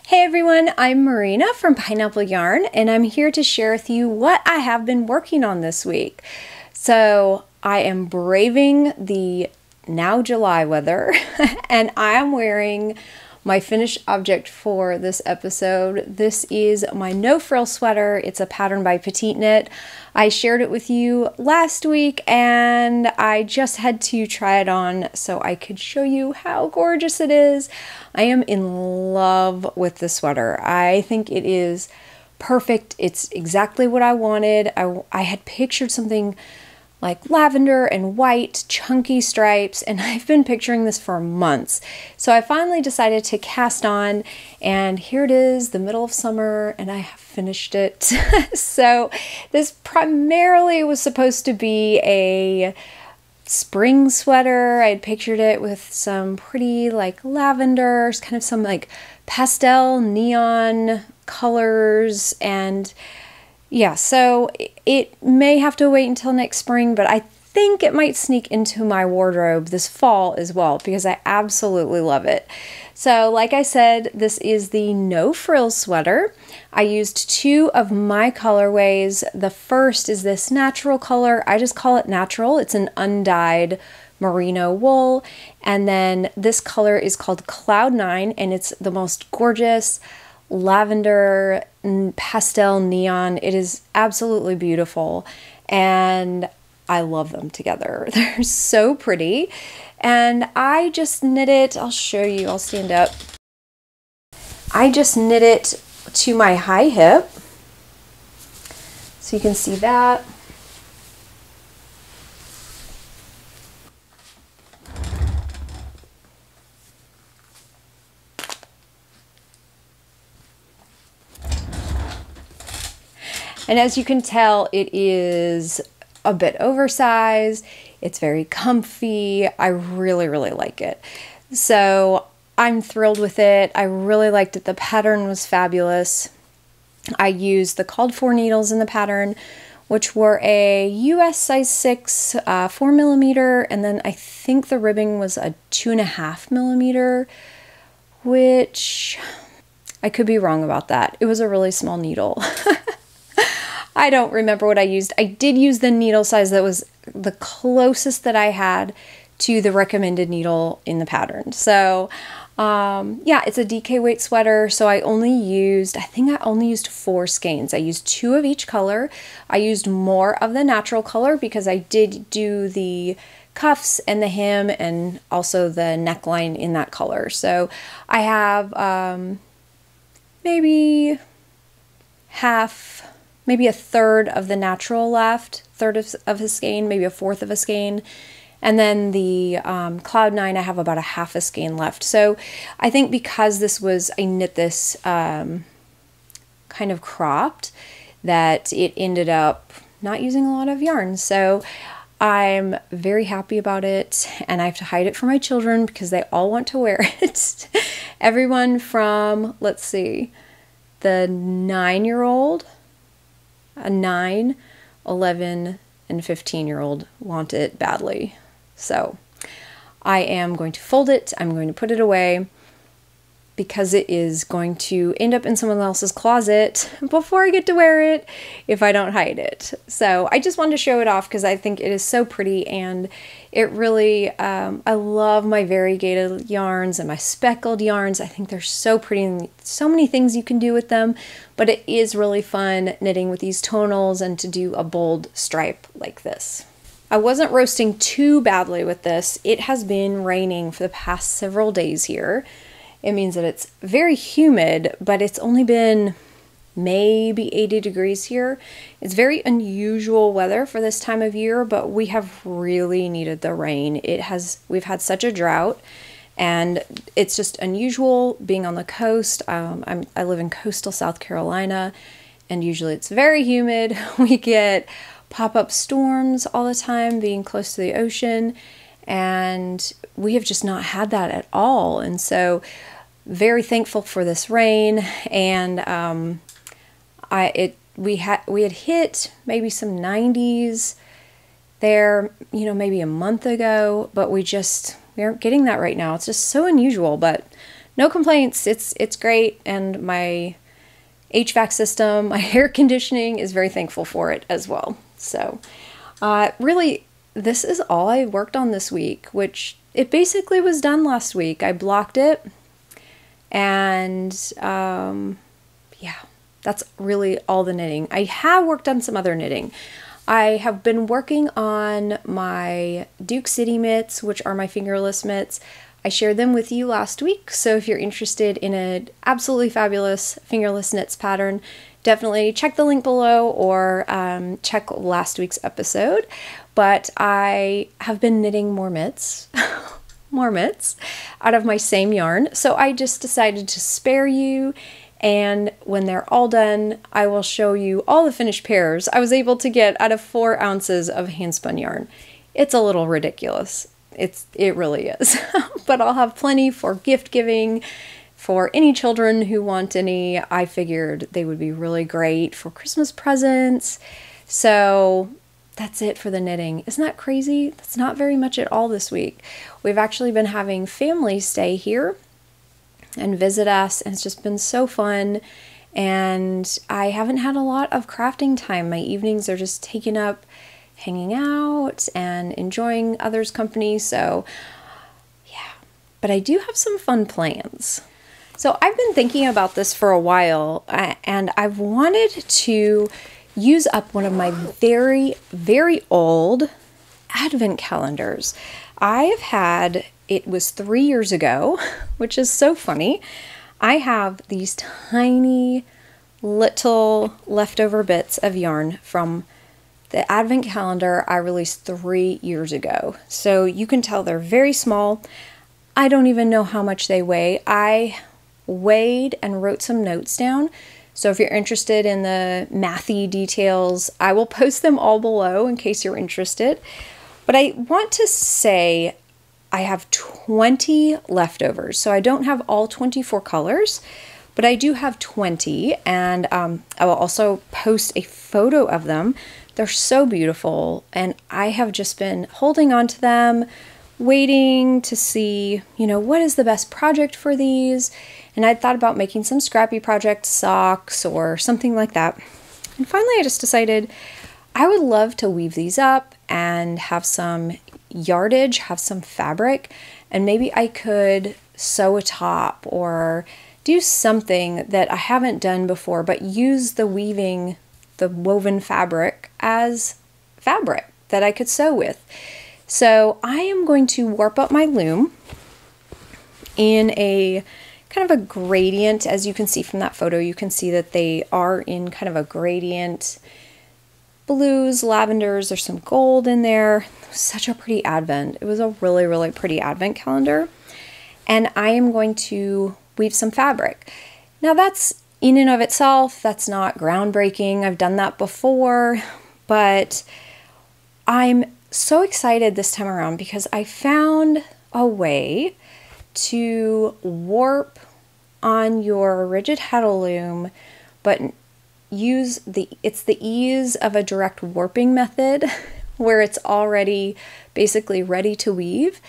Hey everyone, I'm Marina from Pineapple Yarn, and I'm here to share with you what I have been working on this week. So I am braving the now July weather, and I am wearing my finished object for this episode. This is my no frill sweater. It's a pattern by PetiteKnit. I shared it with you last week and I just had to try it on so I could show you how gorgeous it is. I am in love with the sweater. I think it is perfect. It's exactly what I wanted. I had pictured something like lavender and white chunky stripes, and I've been picturing this for months. So I finally decided to cast on, and here it is, the middle of summer, and I have finished it. So this primarily was supposed to be a spring sweater. I had pictured it with some pretty like lavenders, kind of some like pastel neon colors, and yeah, so it may have to wait until next spring, but I think it might sneak into my wardrobe this fall as well because I absolutely love it. So like I said, this is the no frills sweater. I used two of my colorways. The first is this natural color. I just call it natural. It's an undyed merino wool. And then this color is called Cloud 9, and it's the most gorgeous lavender pastel neon. It is absolutely beautiful, and I love them together. They're so pretty. And I just knit it, I'll show you, I'll stand up. I just knit it to my high hip, so you can see that. And as you can tell, it is a bit oversized. It's very comfy. I really, really like it. So I'm thrilled with it. I really liked it. The pattern was fabulous. I used the called for needles in the pattern, which were a US size 6, 4mm, and then I think the ribbing was a 2.5mm, which I could be wrong about that. It was a really small needle. I don't remember what I used. I did use the needle size that was the closest that I had to the recommended needle in the pattern. So yeah, it's a DK weight sweater. So I think I only used 4 skeins. I used 2 of each color. I used more of the natural color because I did do the cuffs and the hem and also the neckline in that color. So I have maybe a third of the natural left, third of a skein, maybe a fourth of a skein. And then the Cloud 9, I have about a half a skein left. So I think because I knit this kind of cropped, that it ended up not using a lot of yarn. So I'm very happy about it, and I have to hide it from my children because they all want to wear it. Everyone from, let's see, the 9-year-old, a 9, 11, and 15-year-old want it badly. So I am going to fold it. I'm going to put it away because it is going to end up in someone else's closet before I get to wear it if I don't hide it. So I just wanted to show it off because I think it is so pretty, and it really, I love my variegated yarns and my speckled yarns. I think they're so pretty and so many things you can do with them, but it is really fun knitting with these tonals and to do a bold stripe like this. I wasn't roasting too badly with this. It has been raining for the past several days here. It means that it's very humid, but it's only been maybe 80 degrees here. It's very unusual weather for this time of year, but we have really needed the rain. We've had such a drought, and it's just unusual being on the coast. I live in coastal South Carolina, and usually it's very humid. We get pop-up storms all the time being close to the ocean, and we have just not had that at all. And so very thankful for this rain, and we had hit maybe some 90s there, you know, maybe a month ago, but we aren't getting that right now. It's just so unusual, but no complaints. It's great, and my HVAC system, my air conditioning is very thankful for it as well. So really, this is all I worked on this week, which it basically was done last week. I blocked it, and yeah, that's really all the knitting. I have worked on some other knitting. I have been working on my Duke City mitts, which are my fingerless mitts. I shared them with you last week, so if you're interested in an absolutely fabulous fingerless knits pattern, definitely check the link below or check last week's episode. But I have been knitting more mitts, more mitts out of my same yarn, so I just decided to spare you, and when they're all done, I will show you all the finished pairs I was able to get out of 4 ounces of handspun yarn. It's a little ridiculous. It really is. But I'll have plenty for gift giving, for any children who want any. I figured they would be really great for Christmas presents. So that's it for the knitting. Isn't that crazy? That's not very much at all this week. We've actually been having family stay here and visit us, and it's just been so fun. And I haven't had a lot of crafting time. My evenings are just taken up hanging out and enjoying others' company. So yeah, but I do have some fun plans. So I've been thinking about this for a while, and I've wanted to use up one of my very, very old advent calendars. I've had, it was 3 years ago, which is so funny. I have these tiny little leftover bits of yarn from the advent calendar I released 3 years ago. So you can tell they're very small. I don't even know how much they weigh. I weighed and wrote some notes down. So if you're interested in the mathy details, I will post them all below in case you're interested. But I want to say I have 20 leftovers. So I don't have all 24 colors, but I do have 20. And I will also post a photo of them. They're so beautiful, and I have just been holding on to them, waiting to see, you know, what is the best project for these. And I thought about making some scrappy project socks or something like that. And finally I just decided I would love to weave these up and have some yardage, have some fabric, and maybe I could sew a top or do something that I haven't done before, but use the weaving, the woven fabric as fabric that I could sew with. So I am going to warp up my loom in a kind of a gradient. As you can see from that photo, you can see that they are in kind of a gradient. Blues, lavenders, there's some gold in there. Such a pretty advent. It was a really, really pretty advent calendar. And I am going to weave some fabric. Now that's in and of itself, that's not groundbreaking. I've done that before, but I'm so excited this time around because I found a way to warp on your rigid heddle loom, but use it's the ease of a direct warping method where it's already basically ready to weave.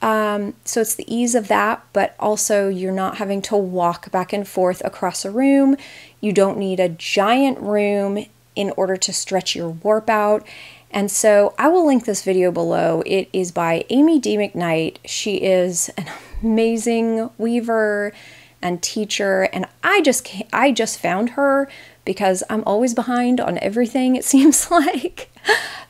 So it's the ease of that, but also you're not having to walk back and forth across a room. You don't need a giant room in order to stretch your warp out. And so I will link this video below. It is by Amy D. McKnight. She is an amazing weaver and teacher, and I just found her because I'm always behind on everything, it seems like.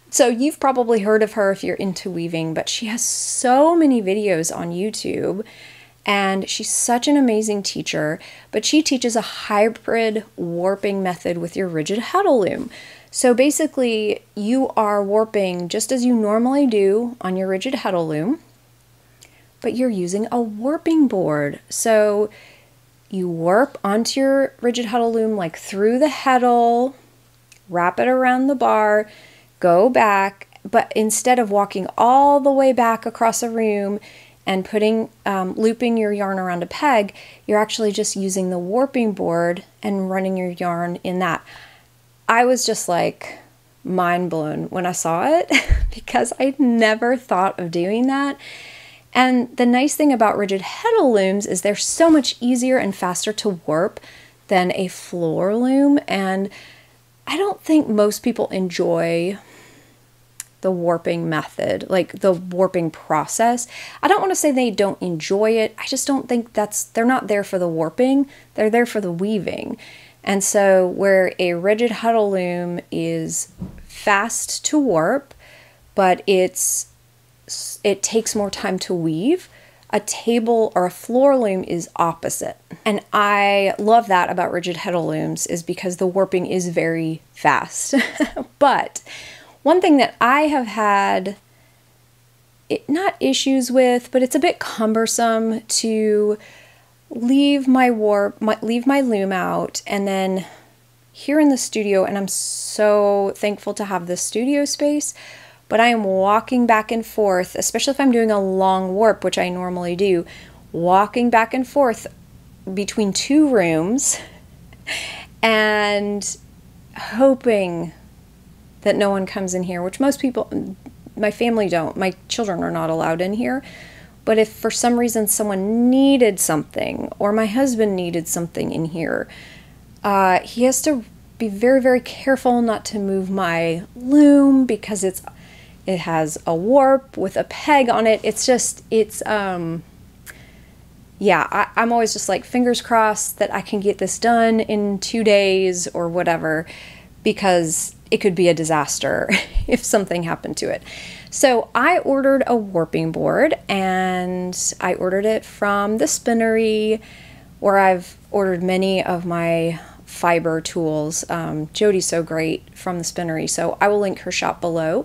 So you've probably heard of her if you're into weaving, but she has so many videos on YouTube, and she's such an amazing teacher, but she teaches a hybrid warping method with your rigid heddle loom. So basically you are warping just as you normally do on your rigid heddle loom, but you're using a warping board. So you warp onto your rigid heddle loom like through the heddle, wrap it around the bar, go back, but instead of walking all the way back across a room and putting looping your yarn around a peg, you're actually just using the warping board and running your yarn in that. I was just like mind blown when I saw it because I'd never thought of doing that. And the nice thing about rigid heddle looms is they're so much easier and faster to warp than a floor loom. And I don't think most people enjoy the warping method, like the warping process. I don't want to say they don't enjoy it. I just don't think they're not there for the warping. They're there for the weaving. And so where a rigid heddle loom is fast to warp, but it takes more time to weave, a table or a floor loom is opposite. And I love that about rigid heddle looms, is because the warping is very fast. But one thing that I have had, not issues with, but it's a bit cumbersome to leave my loom out, and then here in the studio, and I'm so thankful to have this studio space, but I am walking back and forth, especially if I'm doing a long warp, which I normally do, walking back and forth between two rooms and hoping that no one comes in here, which most people, my family don't. My children are not allowed in here. But if for some reason someone needed something, or my husband needed something in here, he has to be very, very careful not to move my loom, because it has a warp with a peg on it. Yeah, I'm always just like, fingers crossed that I can get this done in 2 days or whatever, because it could be a disaster if something happened to it. So I ordered a warping board, and I ordered it from the spinnery, where I've ordered many of my fiber tools. Jody's so great from the spinnery, so I will link her shop below.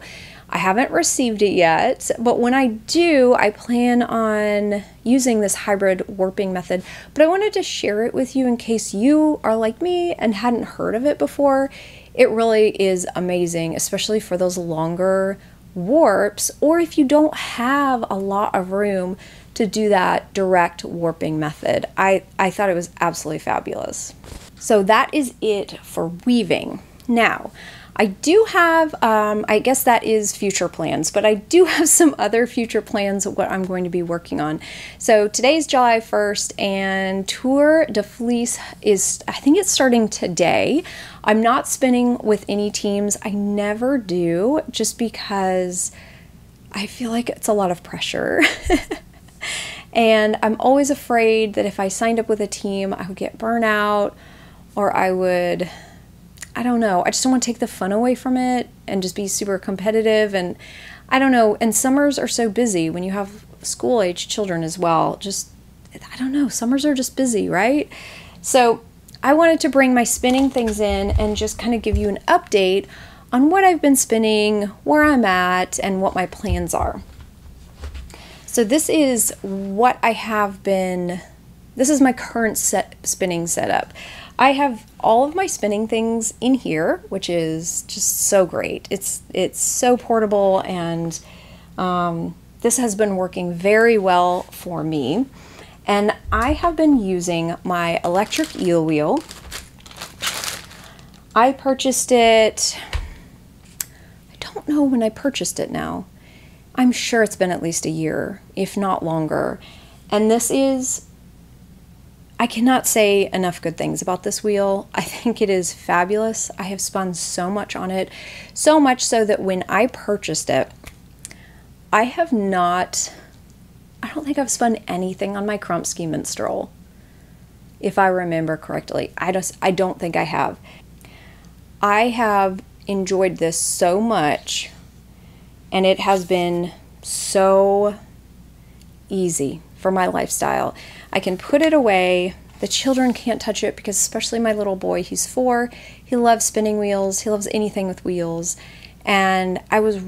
I haven't received it yet, but when I do, I plan on using this hybrid warping method. But I wanted to share it with you in case you are like me and hadn't heard of it before. It really is amazing, especially for those longer warps, or if you don't have a lot of room to do that direct warping method. I thought it was absolutely fabulous. So that is it for weaving. Now, I do have, I guess that is future plans, but I do have some other future plans of what I'm going to be working on. So today's July 1st, and Tour de Fleece is, I think it's starting today. I'm not spinning with any teams. I never do, just because I feel like it's a lot of pressure. And I'm always afraid that if I signed up with a team, I would get burnout, or I don't know, I just don't want to take the fun away from it and just be super competitive. And I don't know, and summers are so busy when you have school-age children as well. I don't know, summers are just busy, right? So I wanted to bring my spinning things in and just kind of give you an update on what I've been spinning, where I'm at, and what my plans are. So this is what I have been, this is my current spinning setup. I have all of my spinning things in here, which is just so great. It's so portable, and this has been working very well for me. And I have been using my Electric Eel wheel. I purchased it, I don't know when I purchased it now. I'm sure it's been at least a year, if not longer. And this is, I cannot say enough good things about this wheel. I think it is fabulous. I have spun so much on it, so much so that when I purchased it, I don't think I've spun anything on my Krumsky Minstrel, if I remember correctly. I don't think I have. I have enjoyed this so much, and it has been so easy for my lifestyle. I can put it away. The children can't touch it, because especially my little boy, he's 4, he loves spinning wheels, he loves anything with wheels. And I was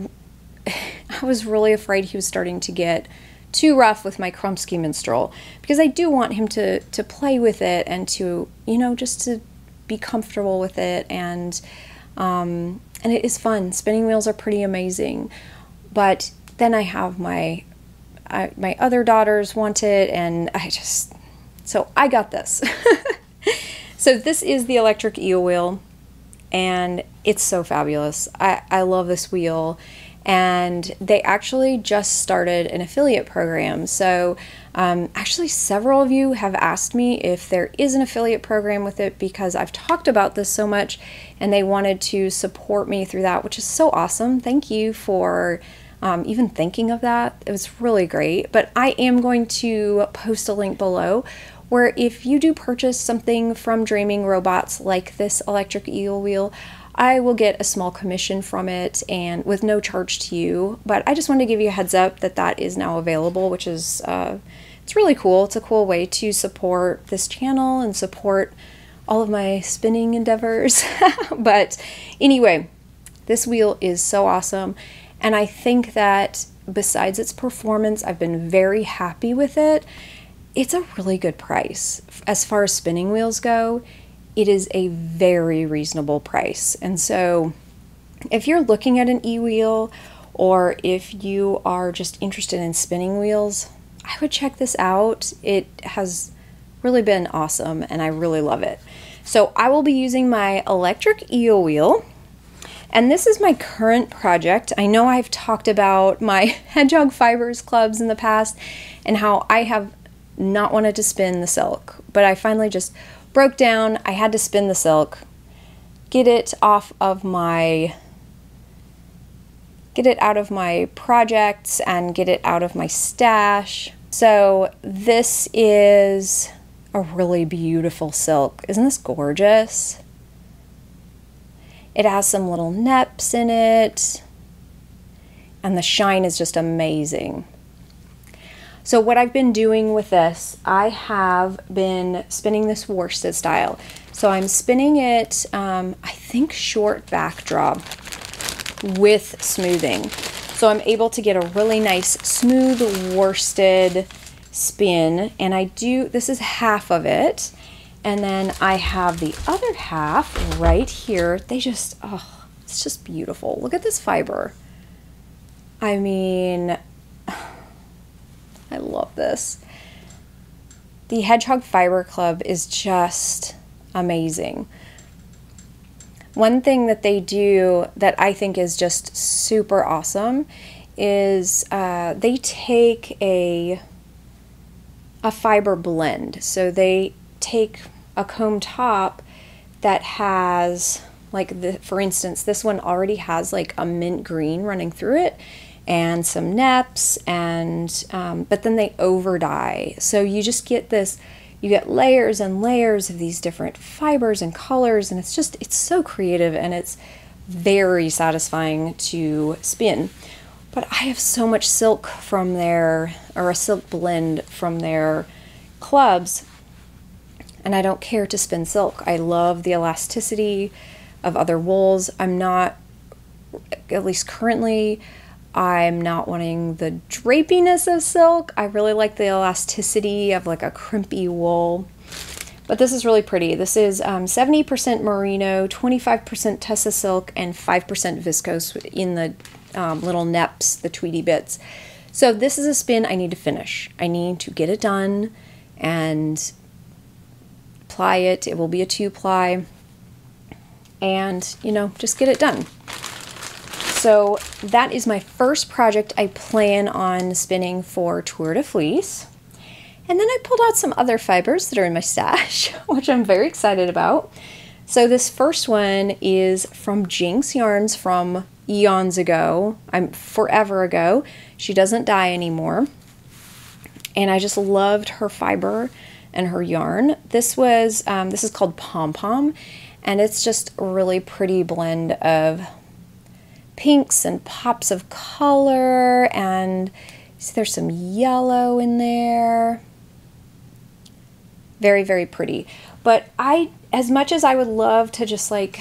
really afraid he was starting to get too rough with my Krumsky Minstrel, because I do want him to play with it and to, you know, just to be comfortable with it. And it is fun. Spinning wheels are pretty amazing. But then I have my other daughters want it, and so I got this. So this is the Electric Eel wheel, and it's so fabulous. I love this wheel, and they actually just started an affiliate program. So actually several of you have asked me if there is an affiliate program with it, because I've talked about this so much and they wanted to support me through that, which is so awesome. Thank you for even thinking of that. It was really great. But I am going to post a link below where if you do purchase something from Dreaming Robots like this electric eel wheel, I will get a small commission from it, and with no charge to you. But I just wanted to give you a heads up that that is now available, which is it's really cool. It's a cool way to support this channel and support all of my spinning endeavors. But anyway, this wheel is so awesome, and I think that besides its performance, I've been very happy with it. It's a really good price. As far as spinning wheels go, it is a very reasonable price. And so if you're looking at an e-wheel, or if you are just interested in spinning wheels, I would check this out. It has really been awesome and I really love it. So I will be using my electric eel wheel, and this is my current project. I know I've talked about my hedgehog fibers clubs in the past and how I have not wanted to spin the silk, but I finally just broke down. I had to spin the silk, get it out of my projects and get it out of my stash. So this is a really beautiful silk. Isn't this gorgeous? It has some little neps in it, and the shine is just amazing. So what I've been doing with this, I have been spinning this worsted style. So I'm spinning it, I think short backdrop with smoothing. So I'm able to get a really nice smooth worsted spin, and this is half of it. And then I have the other half right here. Oh, it's just beautiful. Look at this fiber. I mean, I love this. The Hedgehog Fiber Club is just amazing. One thing that they do that I think is just super awesome is they take a fiber blend. So they take a comb top that has, for instance, this one already has like a mint green running through it, and some neps, and but then they over dye. So you just get this, you get layers and layers of these different fibers and colors, and it's so creative and it's very satisfying to spin. But I have so much silk from their, or a silk blend from their clubs, and I don't care to spin silk. I love the elasticity of other wools. I'm not, at least currently, I'm not wanting the drapiness of silk. I really like the elasticity of like a crimpy wool. But this is really pretty. This is 70% merino, 25% Tessa silk, and 5% viscose in the little neps, the tweedy bits. So this is a spin I need to finish. I need to get it done and ply it. It will be a 2-ply. And, you know, just get it done. So that is my first project I plan on spinning for Tour de Fleece. And then I pulled out some other fibers that are in my stash, which I'm very excited about. So this first one is from Jinx Yarns from eons ago, forever ago. She doesn't dye anymore. And I just loved her fiber and her yarn. This is called Pom Pom, and it's just a really pretty blend of pinks and pops of color, and see there's some yellow in there. Very, very pretty. But as much as I would love to just like,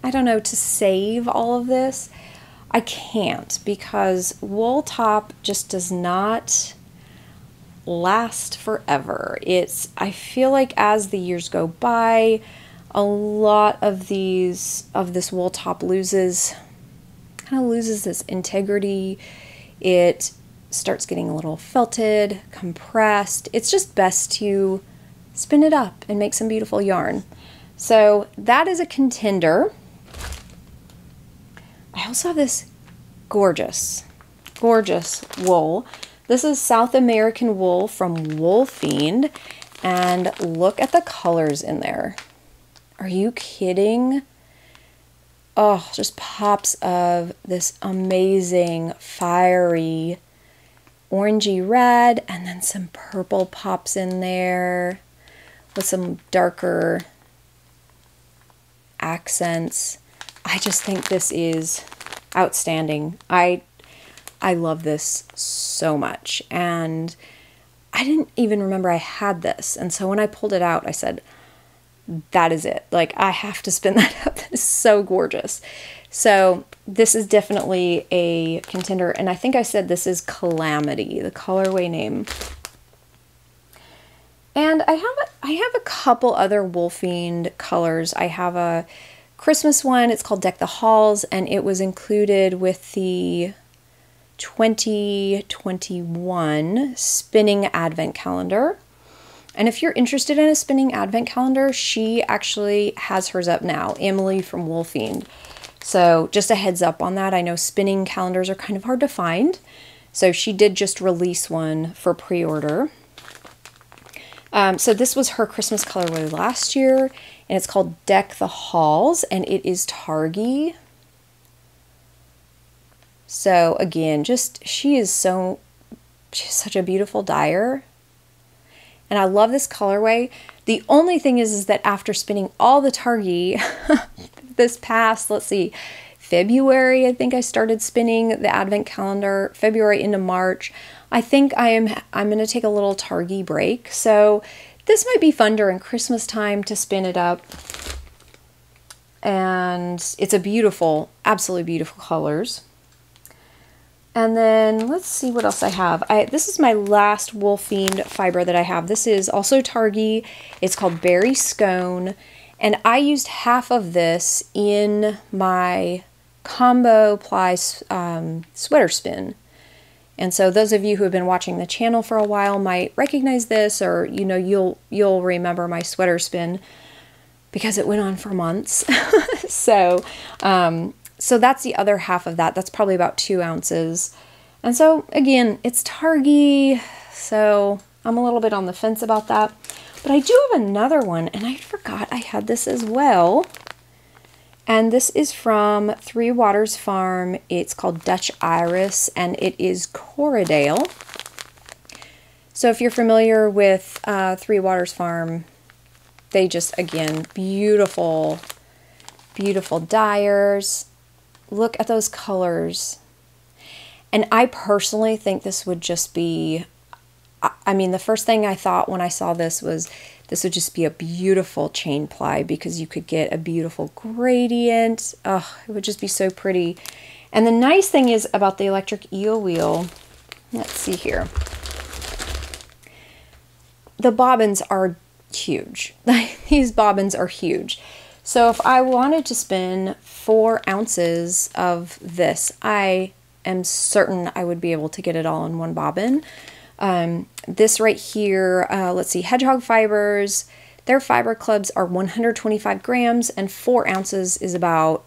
I don't know, to save all of this, I can't, because wool top just does not last forever. I feel like as the years go by, a lot of this wool top loses this integrity. It starts getting a little felted, compressed. It's just best to spin it up and make some beautiful yarn. So that is a contender. I also have this gorgeous, gorgeous wool. This is South American wool from Wool Fiend, and look at the colors in there. Are you kidding? Oh, just pops of this amazing fiery orangey red, and then some purple pops in there with some darker accents. I just think this is outstanding. I love this so much, and I didn't even remember I had this, and so when I pulled it out, I said, that is it. Like, I have to spin that up. That is so gorgeous. So this is definitely a contender, and I think I said this is Calamity, the colorway name. And I have a couple other Wool Fiend colors. I have a Christmas one. It's called Deck the Halls, and it was included with the 2021 spinning advent calendar. And if you're interested in a spinning advent calendar, she actually has hers up now, Emilia from Wool Fiend. So just a heads up on that. I know spinning calendars are kind of hard to find. So she did just release one for pre-order. So this was her Christmas colorway last year, and it's called Deck the Halls, and it is Targy. So again, she's such a beautiful dyer. And I love this colorway. The only thing is that after spinning all the Targy this past, let's see, February, I think I started spinning the advent calendar, February into March. I think I'm going to take a little Targy break. So this might be fun during Christmas time to spin it up. And it's a beautiful, absolutely beautiful colors. And then let's see what else I have. This is my last Wool Fiend fiber that I have. This is also Targy. It's called Berry Scone. And I used half of this in my combo ply sweater spin. And so those of you who have been watching the channel for a while might recognize this, or you'll remember my sweater spin because it went on for months. So that's the other half of that. That's probably about 2 ounces. And so again, it's Targy, so I'm a little bit on the fence about that. But I do have another one, and I forgot I had this as well. And this is from Three Waters Farm. It's called Dutch Iris, and it is Corriedale. So if you're familiar with Three Waters Farm, they just, again, beautiful, beautiful dyers. Look at those colors. And I personally think this would just be, I mean, the first thing I thought when I saw this was this would just be a beautiful chain ply because you could get a beautiful gradient. Oh, it would just be so pretty. And the nice thing is about the Electric Eel wheel, let's see here. The bobbins are huge. These bobbins are huge. So if I wanted to spin 4 ounces of this, I am certain I would be able to get it all in one bobbin. This right here, let's see, Hedgehog Fibers, their fiber clubs are 125 grams, and 4 ounces is about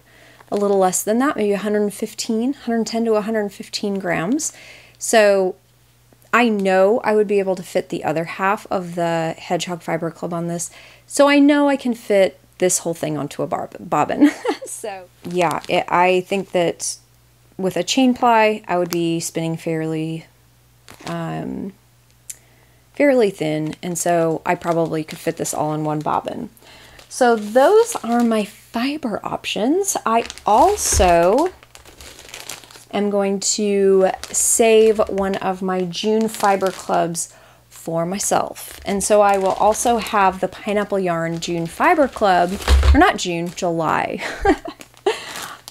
a little less than that, maybe 110 to 115 grams. So I know I would be able to fit the other half of the Hedgehog Fiber Club on this. So I know I can fit this whole thing onto a bobbin. So yeah, I think that with a chain ply, I would be spinning fairly thin, and so I probably could fit this all in one bobbin. So those are my fiber options. I also am going to save one of my June fiber clubs for myself. And so I will also have the Pineapple Yarn June Fiber Club, or not June, July.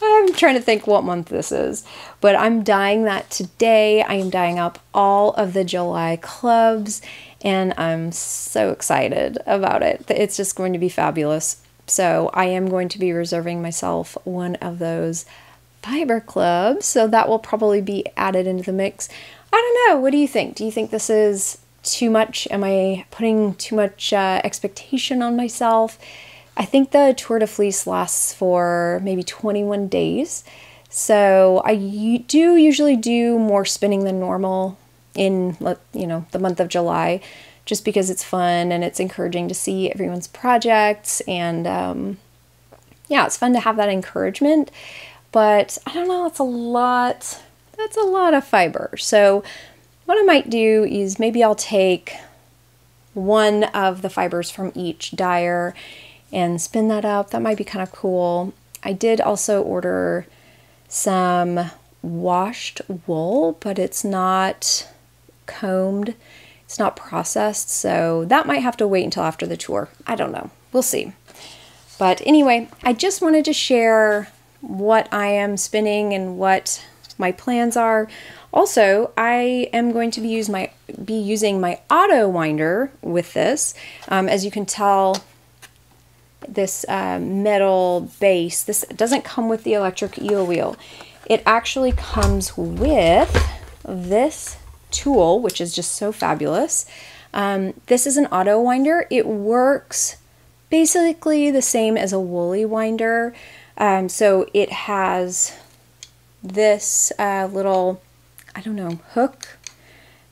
I'm trying to think what month this is, but I'm dyeing that today. I am dyeing up all of the July clubs, and I'm so excited about it. It's just going to be fabulous. So I am going to be reserving myself one of those fiber clubs, so that will probably be added into the mix. I don't know, what do you think? Do you think this is too much? Am I putting too much expectation on myself? I think the Tour de Fleece lasts for maybe 21 days. So I do usually do more spinning than normal in, you know, the month of July, just because it's fun and it's encouraging to see everyone's projects, and yeah, it's fun to have that encouragement. But I don't know, it's a lot. That's a lot of fiber. So what I might do is maybe I'll take one of the fibers from each dyer and spin that up. That might be kind of cool. I did also order some washed wool, but it's not combed, it's not processed, so that might have to wait until after the tour. I don't know, we'll see. But anyway, I just wanted to share what I am spinning and what my plans are. Also, I am going to be using my auto winder with this. As you can tell, this metal base, this doesn't come with the Electric Eel wheel. It actually comes with this tool, which is just so fabulous. This is an auto winder. It works basically the same as a woolly winder. So it has this little, I don't know, hook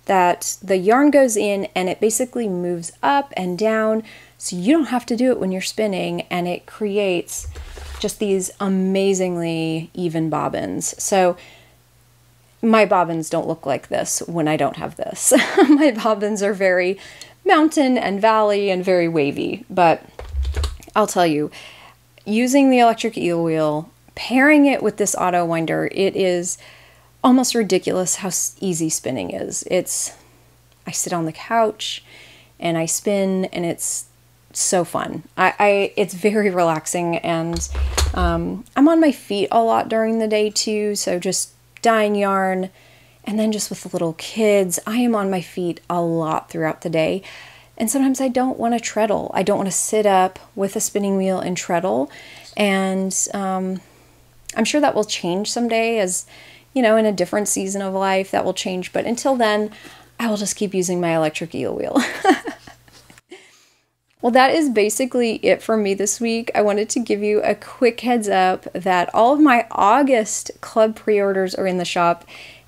that the yarn goes in, and it basically moves up and down, so you don't have to do it when you're spinning, and it creates just these amazingly even bobbins. So my bobbins don't look like this when I don't have this. My bobbins are very mountain and valley and very wavy, but I'll tell you, using the Electric Eel wheel, pairing it with this auto winder, it is almost ridiculous how easy spinning is. I sit on the couch and I spin, and it's so fun. It's very relaxing, and I'm on my feet a lot during the day too, so just dyeing yarn, and then just with the little kids, I am on my feet a lot throughout the day. And sometimes I don't want to treadle. I don't want to sit up with a spinning wheel and treadle, and I'm sure that will change someday, as you know, in a different season of life that will change, but until then, I will just keep using my Electric Eel wheel. Well, that is basically it for me this week. I wanted to give you a quick heads up that all of my August club pre-orders are in the shop.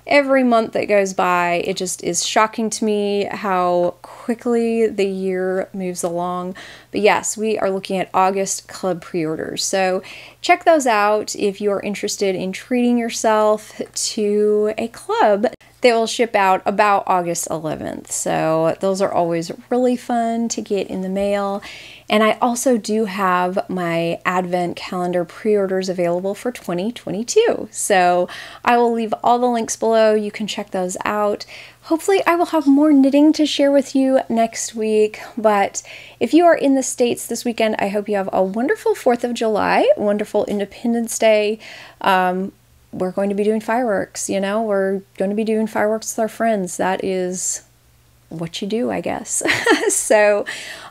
Every month that goes by, it just is shocking to me how quickly the year moves along. But yes, we are looking at August club pre-orders. So check those out if you're interested in treating yourself to a club. They will ship out about August 11th. So those are always really fun to get in the mail. And I also do have my Advent calendar pre-orders available for 2022. So I will leave all the links below. You can check those out. Hopefully I will have more knitting to share with you next week. But if you are in the States this weekend, I hope you have a wonderful 4th of July, wonderful Independence Day. We're going to be doing fireworks, you know, we're going to be doing fireworks with our friends. That is what you do, I guess. So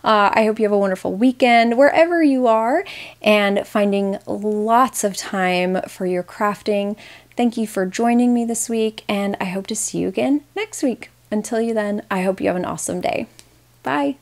I hope you have a wonderful weekend wherever you are, and finding lots of time for your crafting. Thank you for joining me this week, and I hope to see you again next week. Until then, I hope you have an awesome day. Bye.